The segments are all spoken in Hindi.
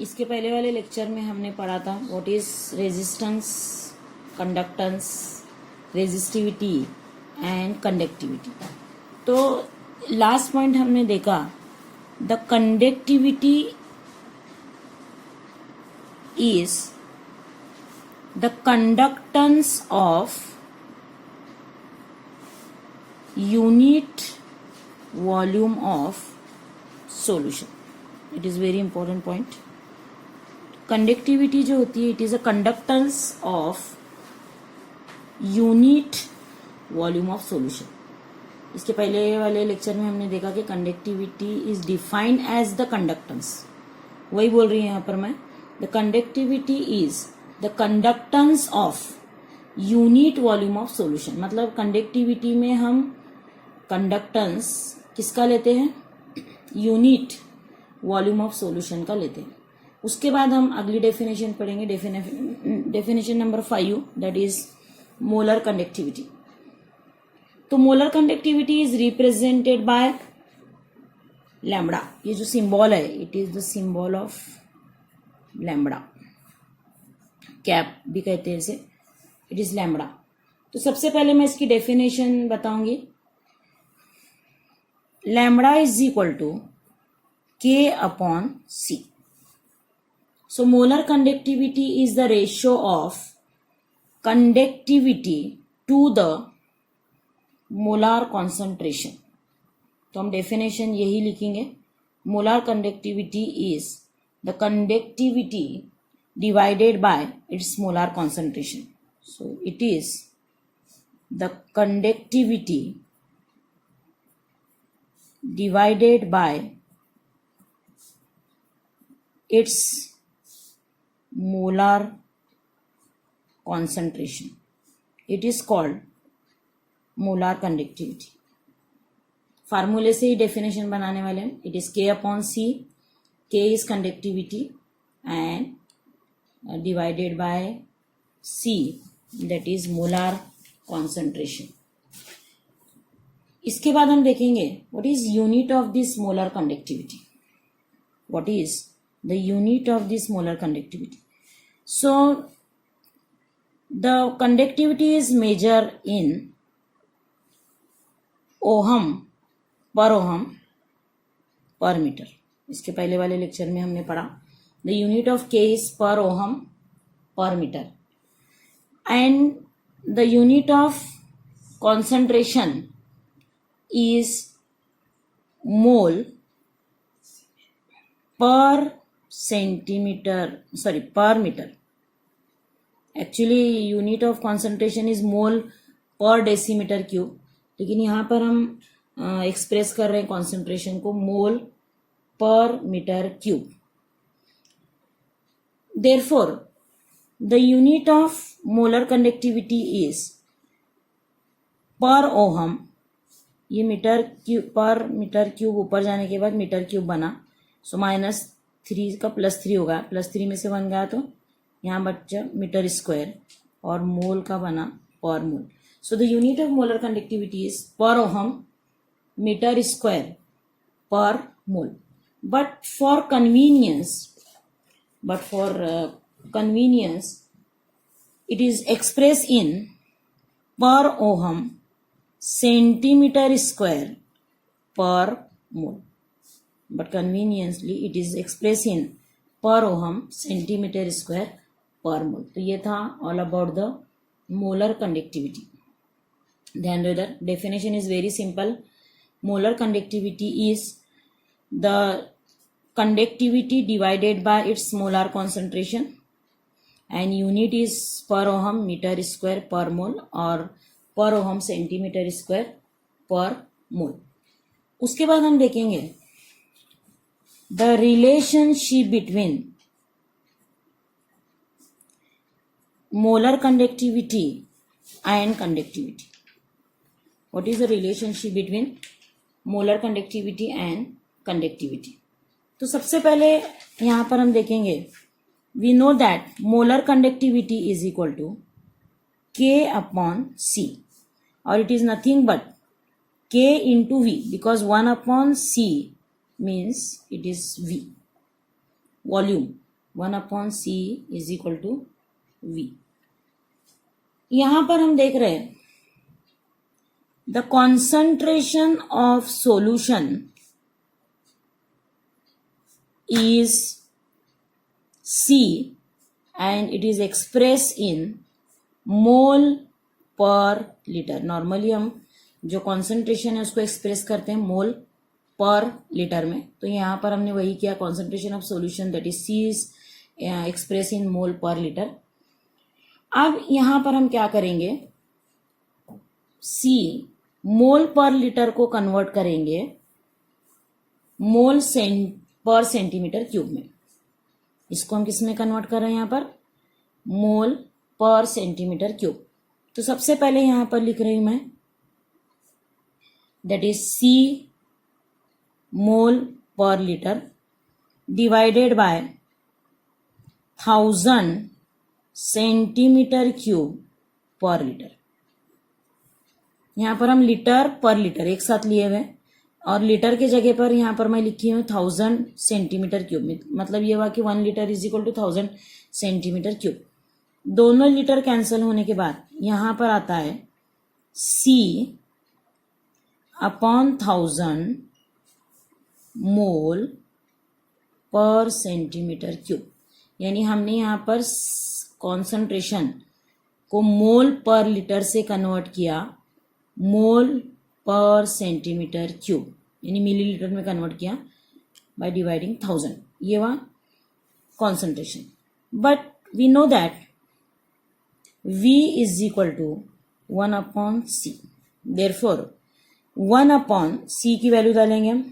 इसके पहले वाले लेक्चर में हमने पढ़ा था what is resistance, conductance, resistivity and conductivity. तो लास्ट पॉइंट हमने देखा the conductivity is the conductance of unit volume of solution. It is very important point. Conductivity जो होती है it is a conductance of unit volume of solution. इसके पहले वाले लेक्चर में हमने देखा कि conductivity is defined as the conductance, वही बोल रही है यहां पर मैं। The conductivity is the conductance of unit volume of solution. मतलब कंडक्टिविटी में हम कंडक्टेंस किसका लेते हैं? यूनिट वॉल्यूम ऑफ सॉल्यूशन का लेते हैं। उसके बाद हम अगली डेफिनेशन पढ़ेंगे, definition number 5, that is molar conductivity. तो molar conductivity is represented by lambda. ये जो सिंबल है it is the symbol of lambda, cap भी कहते हैं इसे, इट इज लैम्बडा। तो सबसे पहले मैं इसकी डेफिनेशन बताऊंगी। लैम्बडा इज इक्वल टू के upon C. So molar conductivity is the ratio of conductivity to the molar concentration. तो हम डेफिनेशन यही लिखेंगे, molar conductivity is the conductivity divided by its molar concentration. So it is the conductivity divided by its molar concentration. It is called molar conductivity. फार्मूले से ही डेफिनेशन बनाने वाले हैं। It is K upon C. K is conductivity and divided by C, that is molar concentration. इसके बाद हम देखेंगे what is unit of this molar conductivity. What is the unit of this molar conductivity? So the conductivity is measured in ohm per ohm per metre. इसके पहले वाले लेक्चर में हमने पढ़ा the unit of K is per ohm per metre and the unit of concentration is mole पर centimetre, sorry per metre. Actually unit of concentration is mole per decimetre cube, लेकिन यहाँ पर हम एक्सप्रेस कर रहे हैं कॉन्सेंट्रेशन को mole per metre cube. Therefore the unit of molar conductivity is per ohm. ये metre cube, per metre cube ऊपर जाने के बाद मीटर क्यूब बना, सो -3 का +3 होगा, +3 में से 1 गया तो यहाँ बच्चा मीटर स्क्वायर, और मोल का बना per mole. So the unit of molar conductivity is per ohm metre square per mole. But for convenience it is express in per ohm centimetre square per mole, but conveniently it is expressed in per ohm centimeter square per mole. तो ये था all about the molar conductivity. ध्यान दो इधर, definition is very simple. Molar conductivity is the conductivity divided by its molar concentration and unit is per ohm meter square per mole और per ohm centimeter square per mole. उसके बाद हम देखेंगे the relationship between molar conductivity and conductivity. What is the relationship between molar conductivity and conductivity? तो सबसे पहले यहाँ पर हम देखेंगे we know that molar conductivity is equal to K upon C, or it is nothing but K into V, because 1 upon C means it is V. Volume 1/c is equal to v। यहां पर हम देख रहे हैं the concentration of solution is C and it is expressed in mole per liter। Normally हम जो कॉन्सेंट्रेशन है उसको एक्सप्रेस करते हैं मोल पर लीटर में, तो यहाँ पर हमने वही किया, concentration of solution that is C is express in mole per litre. अब यहाँ पर हम क्या करेंगे, C मोल पर लीटर को कन्वर्ट करेंगे मोल पर सेंटीमीटर क्यूब में। इसको हम किस में कन्वर्ट कर रहे हैं, यहाँ पर मोल पर सेंटीमीटर क्यूब। तो सबसे पहले यहां पर लिख रही हूं मैं that is C mole per litre divided by 1000 centimetre cube पर लीटर। यहां पर हम लीटर पर लीटर एक साथ लिए हुए और लीटर के जगह पर यहां पर मैं लिखी हूं 1000 सेंटीमीटर क्यूब में, मतलब ये हुआ कि 1 litre is equal to 1000 centimetre cube. दोनों लीटर कैंसिल होने के बाद यहां पर आता है C अपॉन 1000 मोल पर सेंटीमीटर क्यूब, यानी हमने यहां पर कॉन्सेंट्रेशन को मोल पर लीटर से कन्वर्ट किया मोल पर सेंटीमीटर क्यूब, यानी मिलीलीटर में कन्वर्ट किया बाय डिवाइडिंग 1000। ये हुआ concentration. But we know that V is equal to 1/c। therefore 1/c की वैल्यू डालेंगे हम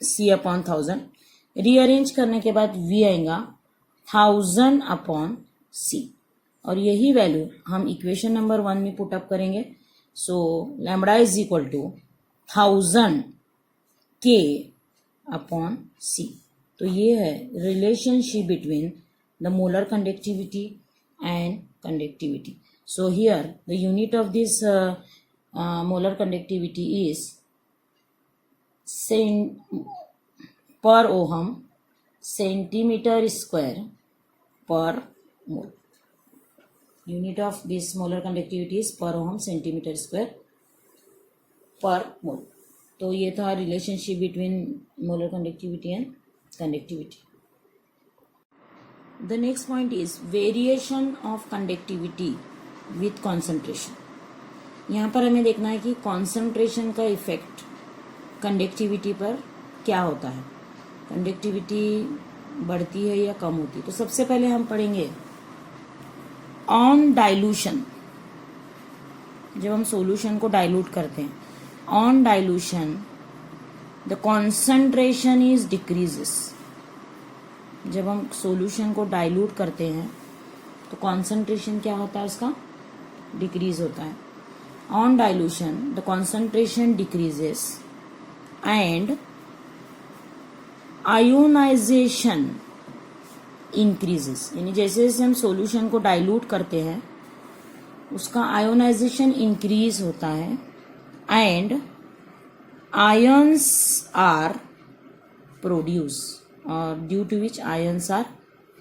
C/1000, रीअरेंज करने के बाद V आएगा 1000/c और यही वैल्यू हम इक्वेशन नंबर 1 में पुट अप करेंगे। So lambda is equal to 1000 K/c। तो ये है relationship between the molar conductivity and conductivity। So here the unit of this molar conductivity is per ohm centimeter square per mole। Unit of this molar conductivity is per ohm centimeter square per mole। तो ये था relationship between molar conductivity and conductivity. The next point is variation of conductivity with concentration। यहाँ पर हमें देखना है कि concentration का इफेक्ट कंडक्टिविटी पर क्या होता है, कंडक्टिविटी बढ़ती है या कम होती है। तो सबसे पहले हम पढ़ेंगे ऑन डाइल्यूशन। जब हम सॉल्यूशन को डाइल्यूट करते हैं, on dilution the concentration is decreases. जब हम सॉल्यूशन को डाइल्यूट करते हैं तो कॉन्सेंट्रेशन क्या होता है, उसका डिक्रीज होता है। On dilution the concentration decreases and ionization increases. यानी जैसे जैसे हम सॉल्यूशन को डाइल्यूट करते हैं उसका आयोनाइजेशन इंक्रीज होता है एंड आयंस आर प्रोड्यूस और due to which ions are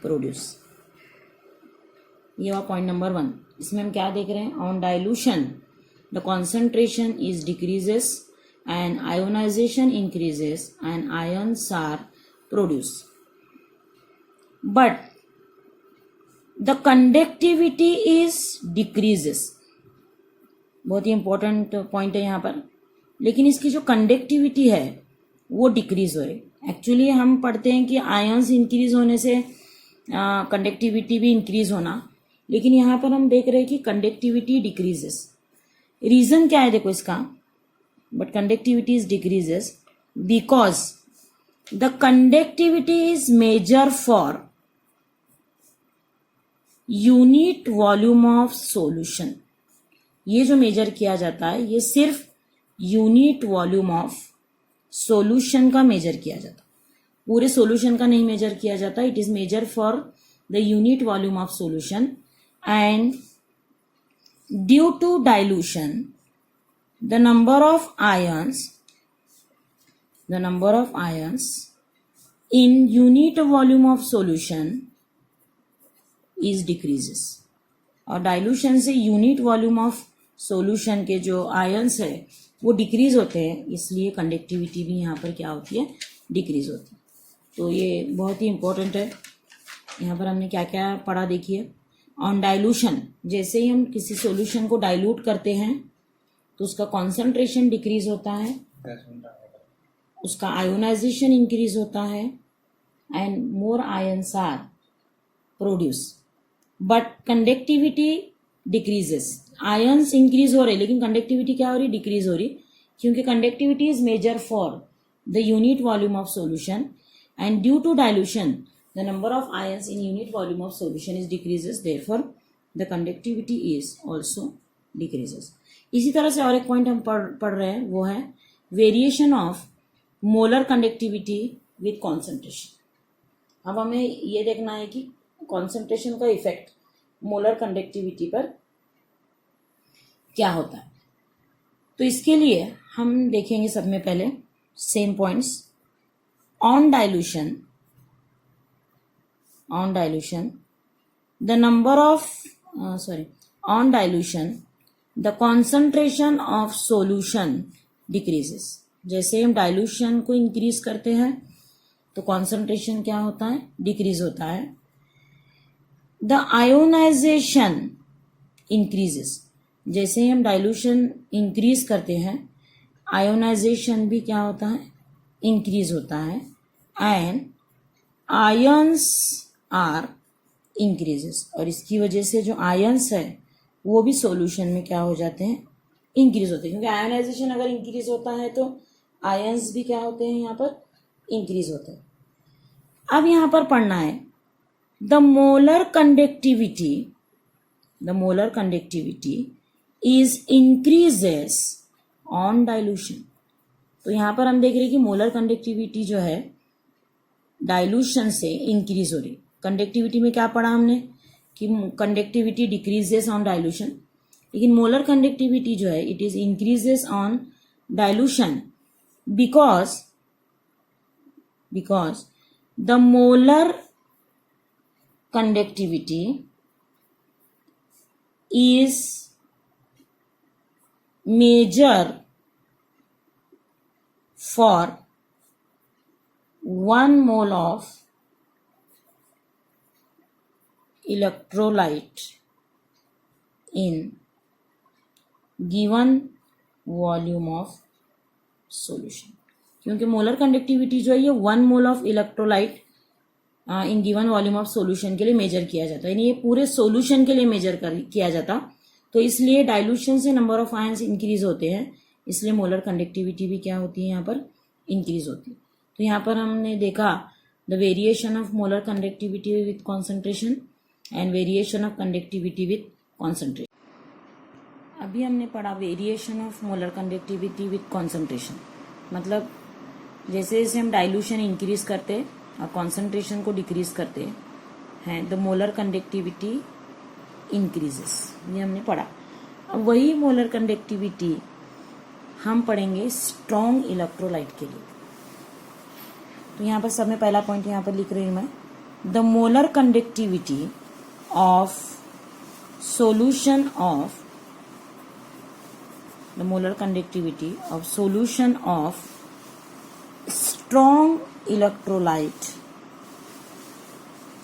produce. ये हुआ पॉइंट नंबर 1। इसमें हम क्या देख रहे हैं, on dilution the concentration is decreases and ionization increases and ions are produce. But the conductivity is decreases. बहुत ही इंपॉर्टेंट पॉइंट है यहाँ पर। लेकिन इसकी जो कंडक्टिविटी है वो डिक्रीज हो रही। एक्चुअली हम पढ़ते हैं कि आयंस इंक्रीज होने से कंडक्टिविटी भी इंक्रीज होना, लेकिन यहाँ पर हम देख रहे हैं कि कंडक्टिविटी डिक्रीजेस। रीजन क्या है देखो इसका, but conductivity is decreases because the conductivity is measure for unit volume of solution. ये जो मेजर किया जाता है ये सिर्फ यूनिट वॉल्यूम ऑफ सॉल्यूशन का मेजर किया जाता, पूरे सॉल्यूशन का नहीं मेजर किया जाता। It is measure for the unit volume of solution and due to dilution the number of ions in unit volume of solution is decreases. और डाइल्यूशन से यूनिट वॉल्यूम ऑफ सॉल्यूशन के जो आयंस है वो डिक्रीज होते हैं, इसलिए कंडक्टिविटी भी यहाँ पर क्या होती है, डिक्रीज होती है. तो ये बहुत ही इंपॉर्टेंट है. यहाँ पर हमने क्या क्या पढ़ा देखिए. ऑन डाइल्यूशन, जैसे ही हम किसी सॉल्यूशन को डाइल्यूट करते हैं तो उसका कॉन्सेंट्रेशन डिक्रीज होता है, उसका आयोनाइजेशन इंक्रीज होता है and more ions are produce, but conductivity decreases. Ions increase हो रहे लेकिन कंडक्टिविटी क्या हो रही, डिक्रीज हो रही, क्योंकि conductivity is measure for the unit volume of solution and due to dilution the number of ions in unit volume of solution is decreases, therefore the conductivity is also decreases. इसी तरह से और एक पॉइंट हम पढ़ रहे हैं, वो है variation of molar conductivity with concentration. अब हमें ये देखना है कि कॉन्सेंट्रेशन का इफेक्ट मोलर कंडक्टिविटी पर क्या होता है. तो इसके लिए हम देखेंगे सब में पहले same points. On dilution, on dilution the number of on dilution the concentration of solution decreases. जैसे हम डाइल्यूशन को इंक्रीज करते हैं तो कॉन्सेंट्रेशन क्या होता है, डिक्रीज होता है. द आयोनाइजेशन इंक्रीजेस, जैसे हम डाइल्यूशन इंक्रीज करते हैं आयोनाइजेशन भी क्या होता है, इंक्रीज होता है. एंड आयंस आर इंक्रीजेस, और इसकी वजह से जो आयंस है वो भी सॉल्यूशन में क्या हो जाते हैं, इंक्रीज होते हैं. क्योंकि आयोनाइजेशन अगर इंक्रीज होता है तो आयंस भी क्या होते हैं, यहाँ पर इंक्रीज होते हैं. अब यहाँ पर पढ़ना है the molar conductivity is increases on dilution. तो यहाँ पर हम देख रहे हैं कि मोलर कंडक्टिविटी जो है डाइल्यूशन से इंक्रीज हो रही. कंडक्टिविटी में क्या पढ़ा हमने कि कंडक्टिविटी डिक्रीजेस ऑन डाइल्यूशन, लेकिन मोलर कंडक्टिविटी जो है it is increases on dilution because the molar conductivity is measure for 1 mole of electrolyte in given volume of solution. क्योंकि मोलर कंडक्टिविटी जो है ये 1 mole of electrolyte in given volume of solution के लिए मेजर किया जाता है, यानी ये पूरे सॉल्यूशन के लिए मेजर किया जाता. तो इसलिए डाइल्यूशन से नंबर ऑफ आयंस इंक्रीज होते हैं, इसलिए मोलर कंडक्टिविटी भी क्या होती है, यहाँ पर इंक्रीज होती है. तो यहाँ पर हमने देखा the variation of molar conductivity with concentration and variation of conductivity with concentration. अभी हमने पढ़ा variation of molar conductivity with concentration, मतलब जैसे जैसे हम डाइल्यूशन इंक्रीज करते और कॉन्सेंट्रेशन को डिक्रीज करते हैं, द मोलर कंडक्टिविटी इंक्रीजेस, ये हमने पढ़ा. अब वही मोलर कंडक्टिविटी हम पढ़ेंगे स्ट्रॉन्ग इलेक्ट्रोलाइट के लिए. तो यहाँ पर सब में पहला पॉइंट यहाँ पर लिख रही हूँ मैं, the molar conductivity of solution of strong electrolyte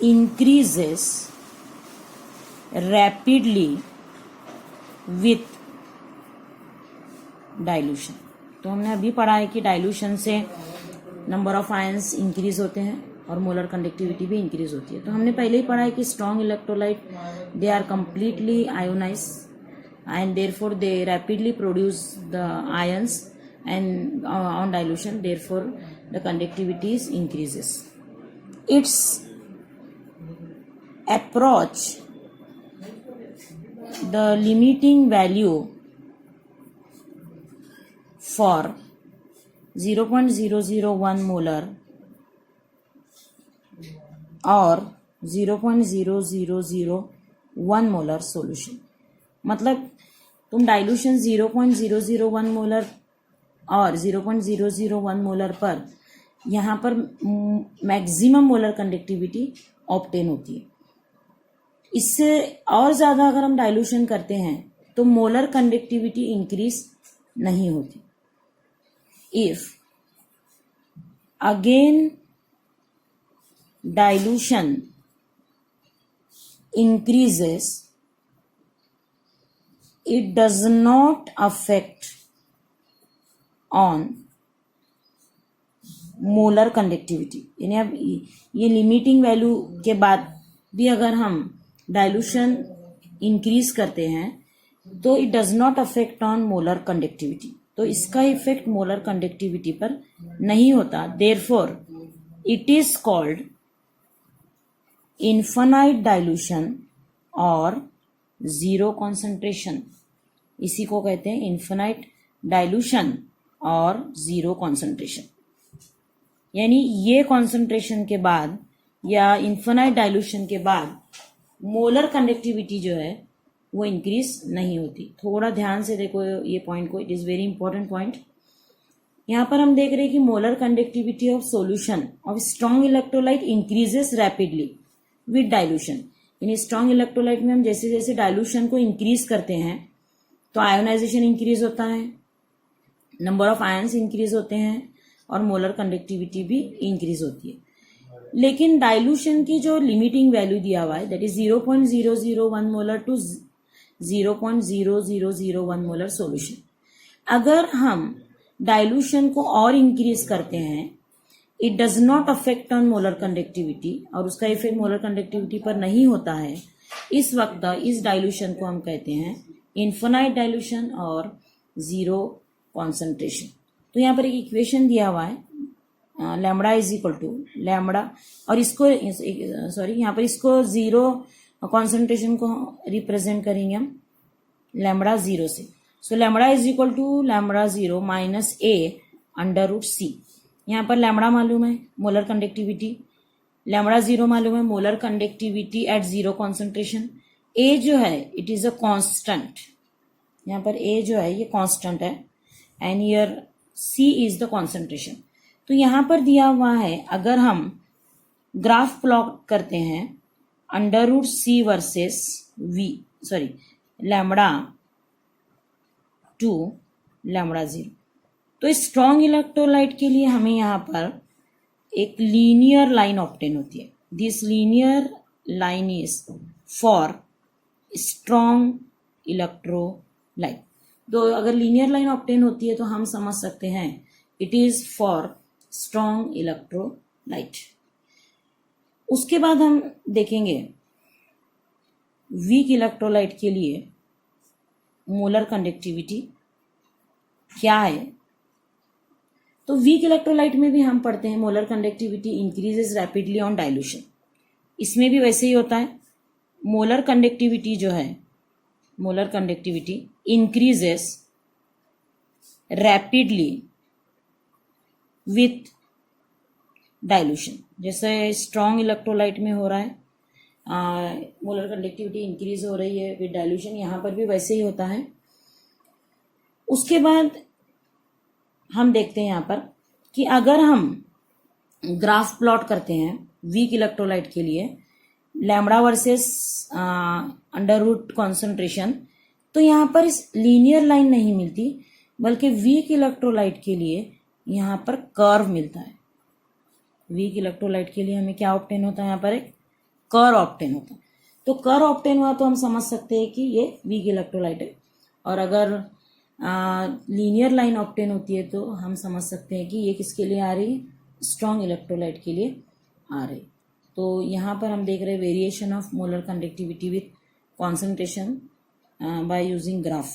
increases rapidly with dilution. तो हमने अभी पढ़ा है कि डाइल्यूशन से नंबर ऑफ आयंस इंक्रीज होते हैं और मोलर कंडक्टिविटी भी इंक्रीज होती है. तो हमने पहले ही पढ़ा है कि strong electrolyte they are completely ionize and therefore they rapidly produce the ions and on dilution therefore the conductivity increases. It's approach the limiting value for 0.001 molar और 0.0001 मोलर सॉल्यूशन. मतलब तुम डाइल्यूशन 0.001 मोलर और 0.001 मोलर पर यहाँ पर मैक्सिमम मोलर कंडक्टिविटी ऑब्टेन होती है। इससे और ज़्यादा अगर हम डाइल्यूशन करते हैं तो मोलर कंडक्टिविटी इंक्रीज नहीं होती। If again dilution increases, it does not affect on molar conductivity. यानी अब ये लिमिटिंग वैल्यू के बाद भी अगर हम डाइल्यूशन इंक्रीज करते हैं तो it does not affect on molar conductivity, तो इसका इफेक्ट मोलर कंडक्टिविटी पर नहीं होता। Therefore it is called infinite dilution और जीरो कॉन्सेंट्रेशन। इसी को कहते हैं इन्फिनाइट डाइल्यूशन और जीरो कॉन्सेंट्रेशन। यानी ये कॉन्सेंट्रेशन के बाद या इन्फिनाइट डाइल्यूशन के बाद मोलर कंडक्टिविटी जो है वो इंक्रीज नहीं होती। थोड़ा ध्यान से देखो ये पॉइंट को, it is very important point. यहाँ पर हम देख रहे हैं कि molar conductivity of solution of strong electrolyte increases rapidly with dilution. यानी स्ट्रॉन्ग इलेक्ट्रोलाइट में हम जैसे जैसे डाइल्यूशन को इंक्रीज करते हैं तो आयोनाइजेशन इंक्रीज होता है, नंबर ऑफ आयंस इंक्रीज होते हैं और मोलर कंडक्टिविटी भी इंक्रीज होती है। लेकिन डाइल्यूशन की जो लिमिटिंग वैल्यू दिया हुआ है that is 0.001 molar to 0.0001 molar solution. अगर हम डाइल्यूशन को और इंक्रीज करते हैं it does not affect on molar conductivity, और उसका इफेक्ट मोलर कंडक्टिविटी पर नहीं होता है। इस वक्त इस डाइल्यूशन को हम कहते हैं इन्फिनाइट डाइल्यूशन और जीरो कॉन्सेंट्रेशन। तो यहाँ पर एक इक्वेशन दिया हुआ है lambda is equal to lambda, और इसको यहाँ पर इसको जीरो कॉन्सेंट्रेशन को रिप्रेजेंट करेंगे हम लैम्बडा जीरो से। So lambda is equal to lambda zero minus A under root C. यहाँ पर लैम्बडा मालूम है मोलर कंडक्टिविटी, लैम्बडा जीरो मालूम है molar conductivity at zero concentration. A जो है इट इज अ कांस्टेंट, यहाँ पर ए जो है ये कांस्टेंट है and here C is the concentration. तो यहाँ पर दिया हुआ है अगर हम ग्राफ प्लॉट करते हैं under root C versus lambda to lambda zero, तो स्ट्रॉन्ग इलेक्ट्रोलाइट के लिए हमें यहाँ पर एक लीनियर लाइन ऑब्टेन होती है। This linear line is for strong electrolyte. तो अगर लीनियर लाइन ऑब्टेन होती है तो हम समझ सकते हैं it is for strong electrolyte. उसके बाद हम देखेंगे वीक इलेक्ट्रोलाइट के लिए मोलर कंडक्टिविटी क्या है। तो वीक इलेक्ट्रोलाइट में भी हम पढ़ते हैं molar conductivity increases rapidly on dilution. इसमें भी वैसे ही होता है, मोलर कंडक्टिविटी जो है molar conductivity increases rapidly with dilution. जैसे स्ट्रॉन्ग इलेक्ट्रोलाइट में हो रहा है मोलर कंडक्टिविटी इंक्रीज हो रही है विद डाइल्यूशन, यहाँ पर भी वैसे ही होता है। उसके बाद हम देखते हैं यहाँ पर कि अगर हम ग्राफ प्लॉट करते हैं वीक इलेक्ट्रोलाइट के लिए lambda versus under root concentration, तो यहाँ पर इस लीनियर लाइन नहीं मिलती बल्कि वीक इलेक्ट्रोलाइट के लिए यहाँ पर कर्व मिलता है। वीक इलेक्ट्रोलाइट के लिए हमें क्या ऑब्टेन होता है, यहाँ पर एक कर्व ऑब्टेन होता है। तो कर्व ऑब्टेन हुआ तो हम समझ सकते हैं कि ये वीक इलेक्ट्रोलाइट है, और अगर लीनियर लाइन ऑब्टेन होती है तो हम समझ सकते हैं कि ये किसके लिए आ रही है, स्ट्रॉन्ग इलेक्ट्रोलाइट के लिए आ रही। तो यहाँ पर हम देख रहे हैं variation of molar conductivity with concentration by using graph.